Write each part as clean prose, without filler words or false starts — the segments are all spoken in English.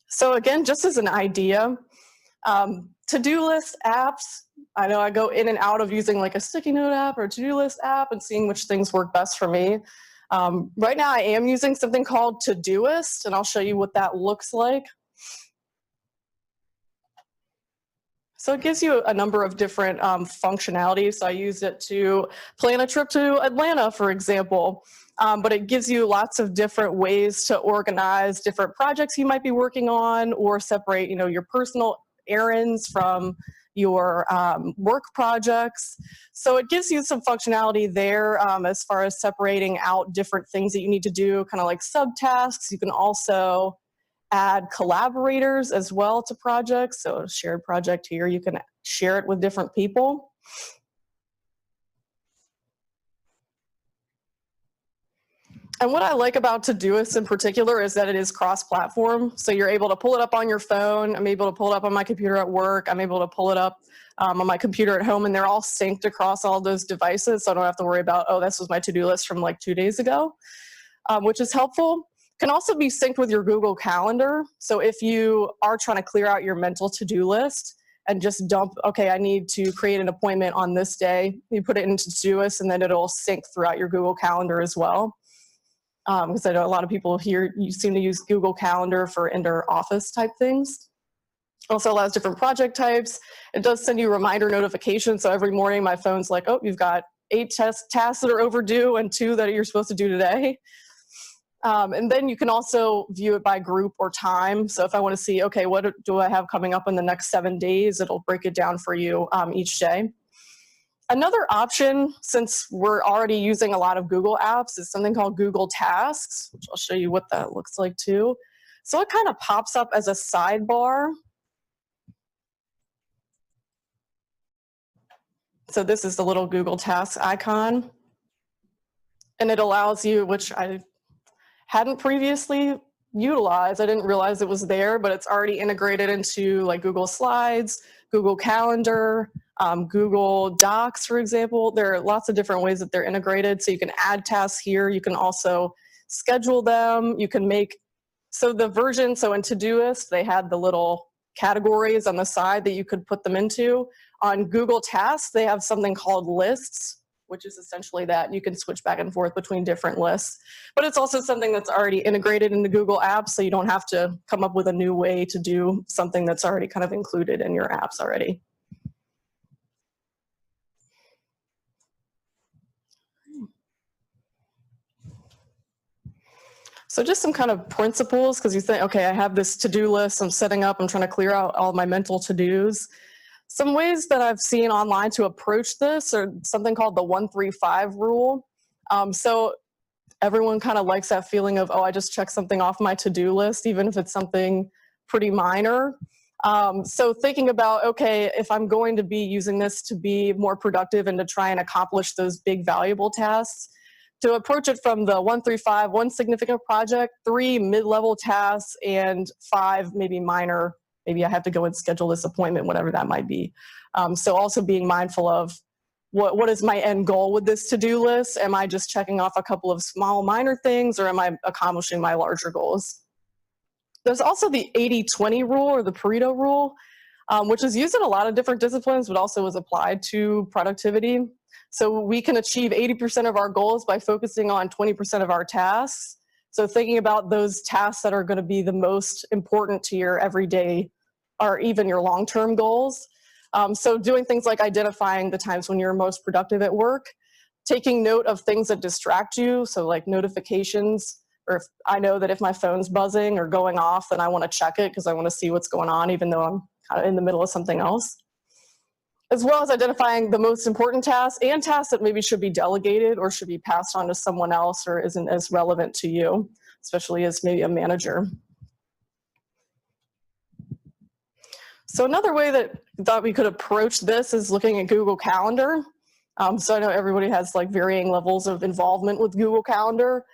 So again, just as an idea, to-do list apps, I know I go in and out of using like a sticky note app or a to-do list app and seeing which things work best for me. Right now I am using something called Todoist, and I'll show you what that looks like. So it gives you a number of different functionalities. So I used it to plan a trip to Atlanta, for example. But it gives you lots of different ways to organize different projects you might be working on, or separate, your personal errands from your work projects. So it gives you some functionality there as far as separating out different things that you need to do, kind of like subtasks. You can also add collaborators as well to projects. So a shared project here, you can share it with different people. And what I like about Todoist in particular is that it is cross-platform. So you're able to pull it up on your phone. I'm able to pull it up on my computer at work. I'm able to pull it up on my computer at home, and they're all synced across all those devices. So I don't have to worry about, oh, this was my to-do list from like 2 days ago, which is helpful. Can also be synced with your Google Calendar. So if you are trying to clear out your mental to-do list and just dump, okay, I need to create an appointment on this day, you put it into Todoist, and then it'll sync throughout your Google Calendar as well. Because I know a lot of people here, you seem to use Google Calendar for inter-office type things. Also allows different project types. It does send you reminder notifications. So every morning my phone's like, oh, you've got 8 tasks that are overdue and 2 that you're supposed to do today. And then you can also view it by group or time. So if I want to see, okay, what do I have coming up in the next 7 days, it'll break it down for you each day. Another option, since we're already using a lot of Google apps, is something called Google Tasks, which I'll show you what that looks like too. So it kind of pops up as a sidebar. So this is the little Google Tasks icon. And it allows you, which I hadn't previously utilized, I didn't realize it was there, but it's already integrated into like Google Slides, Google Calendar, Google Docs, for example. There are lots of different ways that they're integrated. So you can add tasks here. You can also schedule them. You can make, so the version, so in Todoist, they had the little categories on the side that you could put them into. On Google Tasks, they have something called lists, which is essentially that you can switch back and forth between different lists. But it's also something that's already integrated into Google Apps, so you don't have to come up with a new way to do something that's already kind of included in your apps already. So just some kind of principles, because you think, okay, I have this to-do list, I'm setting up, I'm trying to clear out all my mental to-dos. Some ways that I've seen online to approach this are something called the 1-3-5 rule. So everyone kind of likes that feeling of, oh, I just checked something off my to-do list, even if it's something pretty minor. So thinking about, okay, if I'm going to be using this to be more productive and to try and accomplish those big valuable tasks, to approach it from the 1-3-5, 1 significant project, 3 mid-level tasks, and 5 maybe minor, maybe I have to go and schedule this appointment, whatever that might be. So also being mindful of what is my end goal with this to-do list? Am I just checking off a couple of small minor things, or am I accomplishing my larger goals? There's also the 80-20 rule, or the Pareto rule, which is used in a lot of different disciplines, but also is applied to productivity. So we can achieve 80% of our goals by focusing on 20% of our tasks. So thinking about those tasks that are going to be the most important to your everyday or even your long-term goals. So doing things like identifying the times when you're most productive at work, taking note of things that distract you, so like notifications, or if I know that if my phone's buzzing or going off, then I want to check it because I want to see what's going on, even though I'm kind of in the middle of something else. As well as identifying the most important tasks and tasks that maybe should be delegated or should be passed on to someone else or isn't as relevant to you, especially as maybe a manager. So another way that I thought we could approach this is looking at Google Calendar. So I know everybody has like varying levels of involvement with Google Calendar,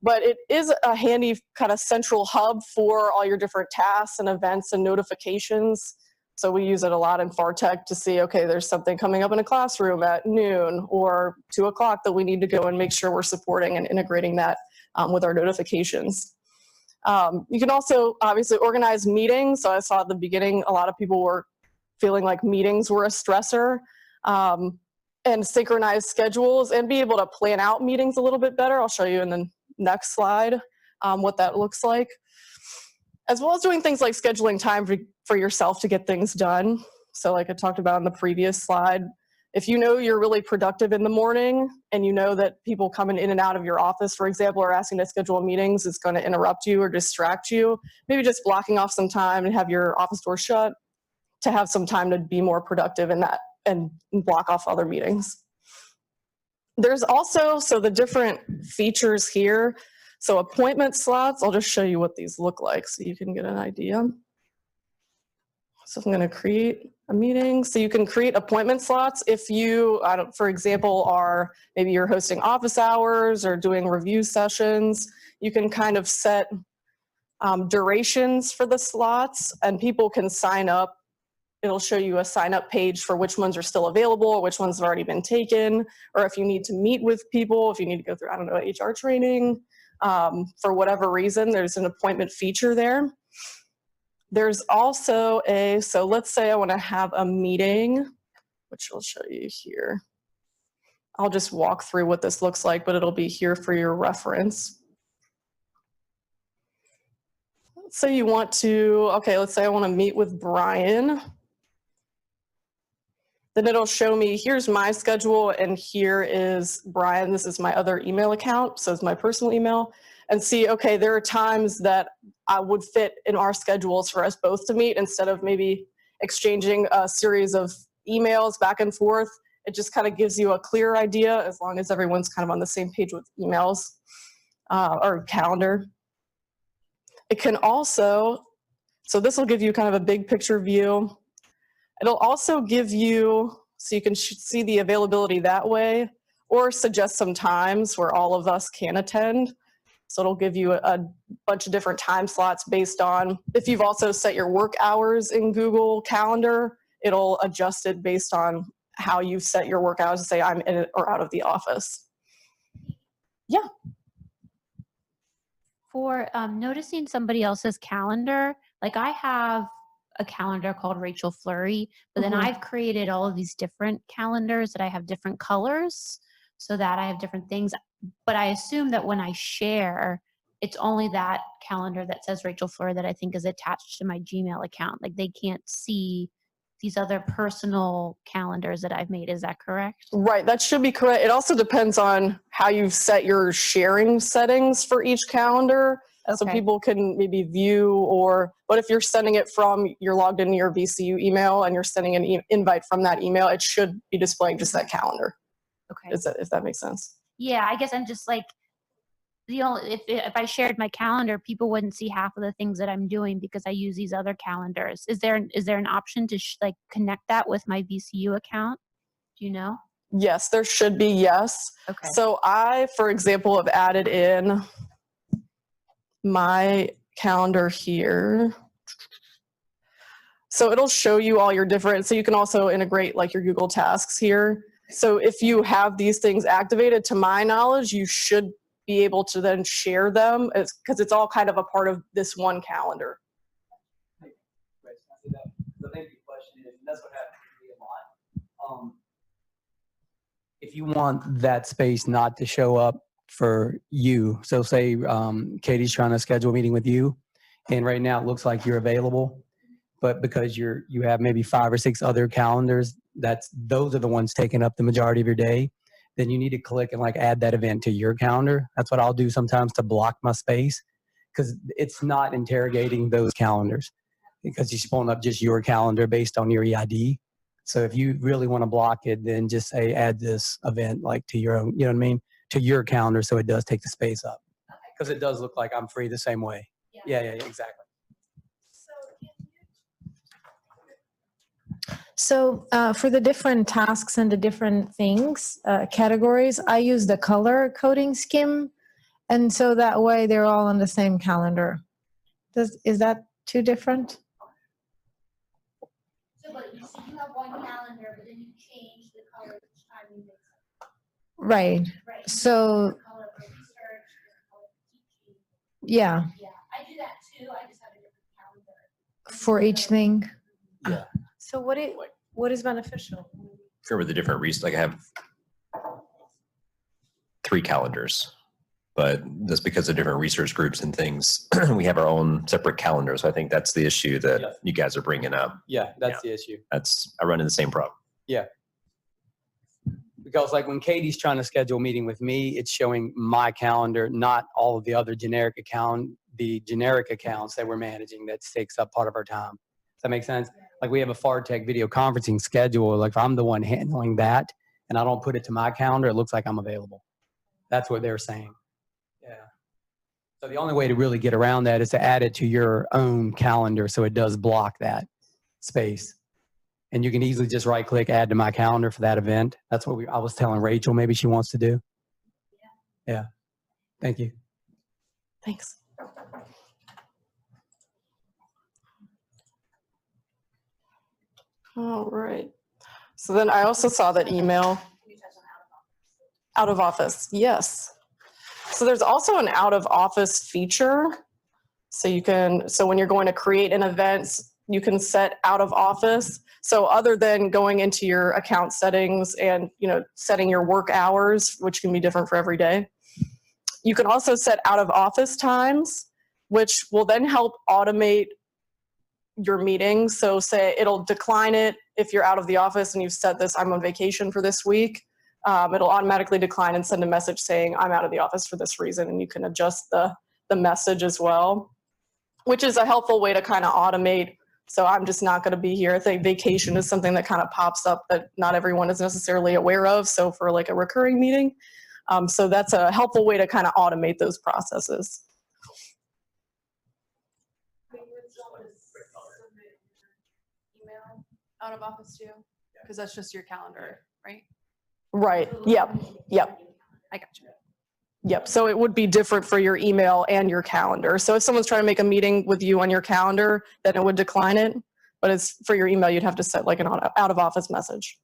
but it is a handy kind of central hub for all your different tasks and events and notifications. So we use it a lot in FARTech to see, okay, there's something coming up in a classroom at noon or 2 o'clock that we need to go and make sure we're supporting and integrating that with our notifications. You can also obviously organize meetings. So I saw at the beginning, a lot of people were feeling like meetings were a stressor, and synchronize schedules and be able to plan out meetings a little bit better. I'll show you in the next slide what that looks like, as well as doing things like scheduling time for yourself to get things done. So like I talked about in the previous slide, if you know you're really productive in the morning and you know that people coming in and out of your office, for example, or asking to schedule meetings is going to interrupt you or distract you, maybe just blocking off some time and have your office door shut to have some time to be more productive in that and block off other meetings. There's also, so the different features here. So appointment slots, I'll just show you what these look like so you can get an idea. So I'm going to create a meeting. So you can create appointment slots if you, for example, maybe you're hosting office hours or doing review sessions. You can kind of set durations for the slots, and people can sign up. It'll show you a sign up page for which ones are still available, which ones have already been taken, or if you need to meet with people, if you need to go through, I don't know, HR training, for whatever reason, there's an appointment feature there. There's also so let's say I want to have a meeting, which I'll show you here. I'll just walk through what this looks like, but it'll be here for your reference. So you want to, okay, let's say I want to meet with Brian. Then it'll show me, here's my schedule, and here is Brian. This is my other email account, so it's my personal email. And see, okay, there are times that I would fit in our schedules for us both to meet instead of maybe exchanging a series of emails back and forth. It just kind of gives you a clear idea as long as everyone's kind of on the same page with emails or calendar. It can also, so this will give you kind of a big picture view. It'll also give you, so you can see the availability that way, or suggest some times where all of us can attend. So it'll give you a bunch of different time slots based on, if you've also set your work hours in Google Calendar, it'll adjust it based on how you've set your work hours to say I'm in or out of the office. Yeah. For noticing somebody else's calendar, like I have a calendar called Rachel Fleury, but then I've created all of these different calendars that I have different colors so that I have different things. But I assume that when I share, it's only that calendar that says Rachel Fleury that I think is attached to my Gmail account. Like they can't see these other personal calendars that I've made. Is that correct? Right, that should be correct. It also depends on how you've set your sharing settings for each calendar. Okay. So people can maybe view, but if you're sending it from, you're logged into your VCU email and you're sending an invite from that email, it should be displaying just that calendar. Okay. If that makes sense. Yeah, I guess I'm just like, if I shared my calendar, people wouldn't see half of the things that I'm doing because I use these other calendars. Is there an option to like connect that with my VCU account? Do you know? Yes, there should be, yes. Okay. So I, for example, have added in my calendar here. So it'll show you all your different, so you can also integrate like your Google Tasks here. So if you have these things activated, to my knowledge, you should be able to then share them because it's all kind of a part of this one calendar. Right. The big question is, and that's what happens to me a lot. If you want that space not to show up for you, so say Katie's trying to schedule a meeting with you, and right now it looks like you're available, but because you have maybe 5 or 6 other calendars, those are the ones taking up the majority of your day, then you need to click and like add that event to your calendar. That's what I'll do sometimes to block my space, because it's not interrogating those calendars because you're pulling up just your calendar based on your EID. So if you really want to block it, then just say add this event like to your own, you know what I mean, to your calendar, so it does take the space up, because it does look like I'm free the same way. Yeah, exactly. So for the different tasks and the different things, categories, I use the color coding scheme. And so that way they're all on the same calendar. Is that too different? So, but you have one calendar, but then you change the color each time you mix it. Right. So, the color for research, the color for teaching. Yeah. Yeah, I do that too. I just have a different calendar. For each thing. Yeah. So what is beneficial? Sure, with the different like I have 3 calendars, but that's because of different research groups and things. We have our own separate calendars. So I think that's the issue that Yes. you guys are bringing up. Yeah, that's the issue. I run into the same problem. Because like when Katie's trying to schedule a meeting with me, it's showing my calendar, not all of the other generic accounts that we're managing that takes up part of our time. Does that make sense? Like we have a FARTech video conferencing schedule. Like if I'm the one handling that and I don't put it to my calendar, it looks like I'm available. That's what they're saying. Yeah. So the only way to really get around that is to add it to your own calendar so it does block that space. And you can easily just right click, add to my calendar for that event. That's what I was telling Rachel maybe she wants to do. Yeah. Thank you. Thanks. All right. So then I also saw that email. Out of office, yes. So there's also an out of office feature. So when you're going to create an event, you can set out of office. So other than going into your account settings and, setting your work hours, which can be different for every day, you can also set out of office times, which will then help automate your meetings. So say it'll decline it if you're out of the office and you've set this, I'm on vacation for this week. It'll automatically decline and send a message saying I'm out of the office for this reason, and you can adjust the message as well, which is a helpful way to kind of automate. So I'm just not going to be here. I think vacation is something that kind of pops up that not everyone is necessarily aware of. So for like a recurring meeting, so that's a helpful way to kind of automate those processes. Email out of office too, because that's just your calendar, right? Right. Yep. I got you. Yep. So it would be different for your email and your calendar. So if someone's trying to make a meeting with you on your calendar, then it would decline it. But it's for your email, you'd have to set like an out of office message.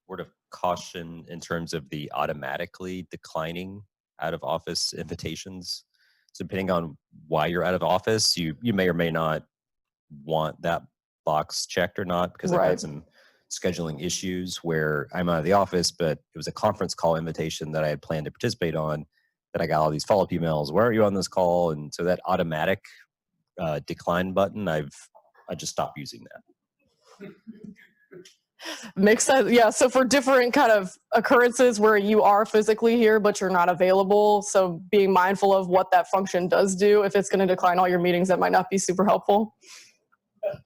Word of caution in terms of the automatically declining out of office invitations. So depending on why you're out of office, you may or may not want that box checked or not, because I've Right. had some scheduling issues where I'm out of the office, but it was a conference call invitation that I had planned to participate on, that I got all these follow-up emails. Where are you on this call? And so that automatic decline button, I just stopped using that. Makes sense. Yeah. So for different kind of occurrences where you are physically here, but you're not available. So being mindful of what that function does do. If it's going to decline all your meetings, that might not be super helpful.